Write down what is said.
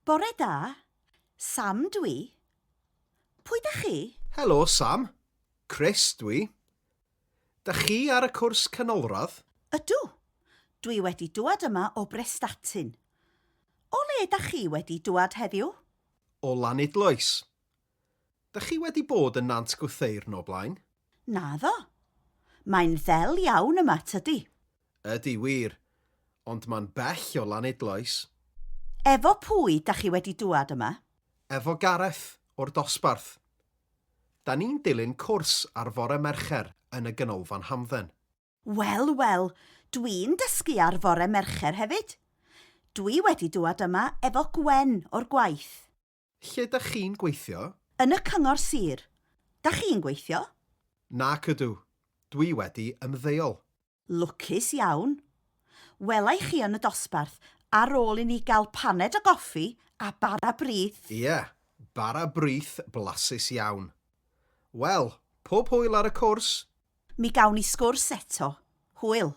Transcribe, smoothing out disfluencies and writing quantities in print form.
Bore da. Sam dwi. Pwy da chi? Helo, Sam. Chris dwi. Da chi ar y cwrs canolradd? Ydw. Dwi wedi dŵad yma o Brestatyn. O le da chi wedi dŵad heddiw? O Lanidloes. Da chi wedi bod yn Nant Gwrtheyrn o blaen? Naddo. Mae'n ddel iawn yma, tydi? Ydy wir, ond mae'n bell o Lanidloes. Efo pwy da chi wedi dŵad yma? Efo Gareth o'r dosbarth. Da ni'n dilyn cwrs ar fore Mercher yn y ganolfan Hamdden. Wel, dwi'n dysgu ar fore Mercher hefyd. Dwi wedi dŵad yma efo Gwen o'r gwaith. Lle da chi'n gweithio? Yn y cyngor sir. Da chi'n gweithio? Nac ydw. Dwi wedi ymddeol. Lwcus iawn. Welai chi yn y dosbarth ar ôl i ni gael paned o goffi a bara brith. Ie, bara brith blasus iawn. Wel, pob hwyl ar y cwrs. Mi gawn ni sgwrs eto. Hwyl.